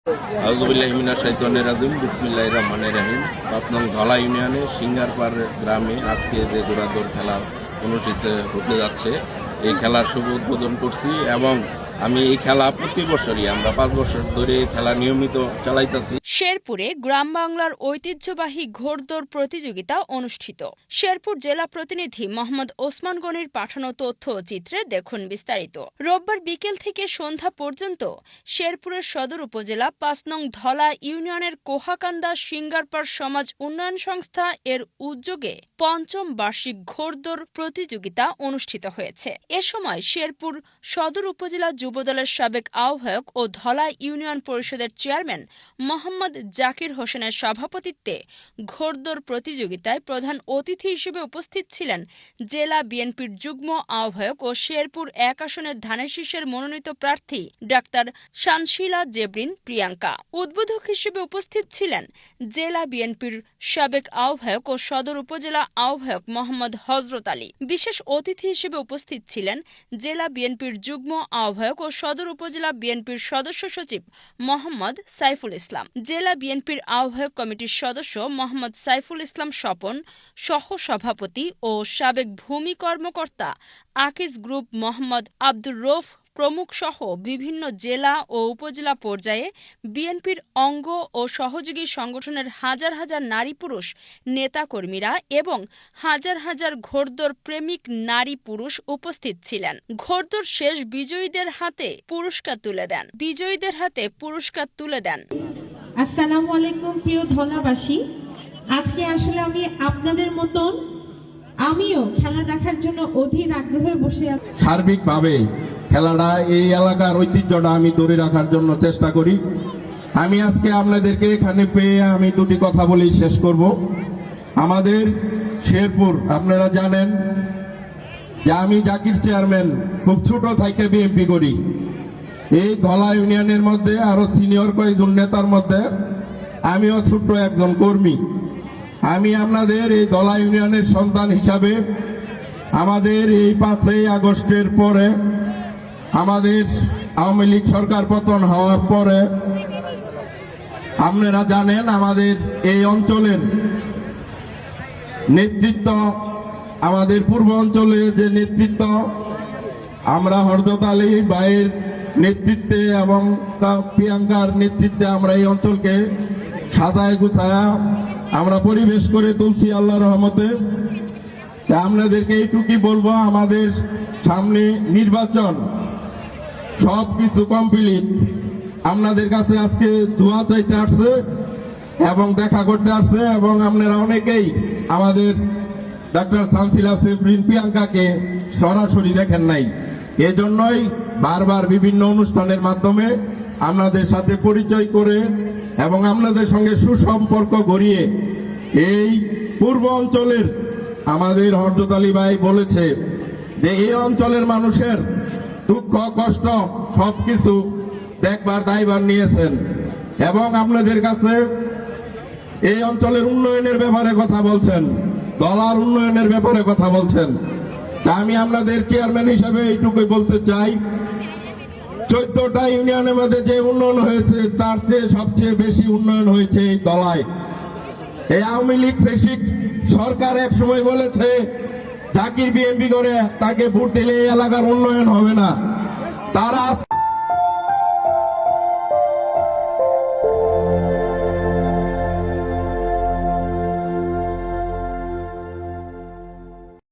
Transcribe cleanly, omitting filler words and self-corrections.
আউযুবিল্লাহি মিনাশ শাইতানির রাজিম বিসমিল্লাহির রহমানির রহিম। ৫ নং ধলা ইউনিয়নে সিঙ্গারপাড় গ্রামে আজকে যে দৌড়াদৌড় খেলা অনুষ্ঠিত হতে যাচ্ছে, এই খেলার শুভ উদ্বোধন করছি এবং আমি এই খেলা প্রতি বছরই আমরা ৫ বছর ধরে খেলা নিয়মিত চালাইতেছি। শেরপুরে গ্রাম বাংলার ঐতিহ্যবাহী ঘোড়দৌড় প্রতিযোগিতা অনুষ্ঠিত। শেরপুর জেলা প্রতিনিধি মোহাম্মদ ওসমান গনির পাঠানো তথ্য ও চিত্রে দেখুন বিস্তারিত। রোববার বিকেল থেকে সন্ধ্যা পর্যন্ত শেরপুরের সদর উপজেলা ৫ নং ধলা ইউনিয়নের কোহাকান্দা সিঙ্গারপাড় সমাজ উন্নয়ন সংস্থা এর উদ্যোগে ৫ম বার্ষিক ঘোড়দৌড় প্রতিযোগিতা অনুষ্ঠিত হয়েছে। এ সময় শেরপুর সদর উপজেলা যুবদলের সাবেক আহ্বায়ক ও ধলা ইউনিয়ন পরিষদের চেয়ারম্যান মোহাম্মদ জাকির হোসেনের সভাপতিত্বে ঘোড়দৌড় প্রতিযোগিতায় প্রধান অতিথি হিসেবে উপস্থিত ছিলেন জেলা বিএনপির যুগ্ম আহ্বায়ক ও শেরপুর ১ আসনের ধানের শীষের মনোনীত প্রার্থী ডাক্তার শানশিলা জেবরিন প্রিয়াঙ্কা। উদ্বোধক হিসেবে উপস্থিত ছিলেন জেলা বিএনপির সাবেক আহ্বায়ক ও সদর উপজেলা আহ্বায়ক মোহাম্মদ হযরত আলী। বিশেষ অতিথি হিসেবে উপস্থিত ছিলেন জেলা বিএনপির যুগ্ম আহ্বায়ক ও সদর উপজেলা বিএনপির সদস্য সচিব মোহাম্মদ সাইফুল ইসলাম, জেলা বিএনপির আহ্বায়ক কমিটির সদস্য মোহাম্মদ সাইফুল ইসলাম স্বপন, সহ সভাপতি ও সাবেক ভূমি কর্মকর্তা আকিজ গ্রুপ মোহাম্মদ আব্দুর রৌফ প্রমুখ সহ বিভিন্ন জেলা ও উপজেলা পর্যায়ে বিএনপির অঙ্গ ও সহযোগী সংগঠনের হাজার হাজার নারী পুরুষ নেতাকর্মীরা এবং হাজার হাজার ঘোড়দৌড় প্রেমিক নারী পুরুষ উপস্থিত ছিলেন। ঘোড়দৌড় শেষ বিজয়ীদের হাতে পুরস্কার তুলে দেন। আসসালামু আলাইকুম প্রিয় ধলাবাসী, আজকে আসলে আমি আপনাদের মতন আমিও খেলা দেখার জন্য অধীর আগ্রহে বসে আছি। সার্বিকভাবে খেলাটা এই এলাকার ঐতিহ্যটা আমি ধরে রাখার জন্য চেষ্টা করি। আমি আজকে আপনাদেরকে এখানে পেয়ে আমি দুটি কথা বলেই শেষ করব। আমাদের শেরপুর আপনারা জানেন যে আমি জাকির চেয়ারম্যান, খুব ছোট থেকে বিএনপি করি। এই ধলা ইউনিয়নের মধ্যে আরো সিনিয়র কয়েকজন নেতার মধ্যে আমিও ছোট্ট একজন কর্মী। আমি আপনাদের এই ধলা ইউনিয়নের সন্তান হিসাবে আমাদের এই ৫ই আগস্টের পরে আমাদের আওয়ামী লীগ সরকার পতন হওয়ার পরে আপনারা জানেন আমাদের এই অঞ্চলের নেতৃত্ব, আমাদের পূর্ব অঞ্চলে যে নেতৃত্ব, আমরা হযরত আলী ভাইয়ের নেতৃত্বে এবং প্রিয়াঙ্কার নেতৃত্বে আমরা এই অঞ্চলকে সাজায় গুছায়া আমরা পরিবেশ করে তুলছি আল্লাহর রহমতে। আপনাদেরকে এইটুকুই বলবো, আমাদের সামনে নির্বাচন, সব কিছু কমপ্লিট। আপনাদের কাছে আজকে দোয়া চাইতে আসছে এবং দেখা করতে আসছে এবং আপনারা অনেকেই আমাদের ডাক্তার শানশিলা জেবরিন প্রিয়াঙ্কাকে সরাসরি দেখেন নাই। এজন্যই বারবার বিভিন্ন অনুষ্ঠানের মাধ্যমে আপনাদের সাথে পরিচয় করে এবং আপনাদের সঙ্গে সুসম্পর্ক গড়িয়ে এই পূর্ব অঞ্চলের আমাদের হযরত আলী ভাই বলেছে যে এই অঞ্চলের মানুষের দুঃখ কষ্ট সবকিছু দেখবার দায়ভার নিয়েছেন এবং আপনাদের কাছে এই অঞ্চলের উন্নয়নের ব্যাপারে কথা বলছেন, দলার উন্নয়নের ব্যাপারে কথা বলছেন। আমি আপনাদের চেয়ারম্যান হিসাবে এইটুকুই বলতে চাই, 14টা ইউনিয়নের মধ্যে যে উন্নয়ন হয়েছে তার চেয়ে সবচেয়ে বেশি উন্নয়ন হয়েছে এই দলায়। এই আওয়ামী লীগ ফেসিক সরকার এক সময় বলেছে জাকির বিএনপি করে তাকে ভোট দিলে এই এলাকার উন্নয়ন হবে না। তারা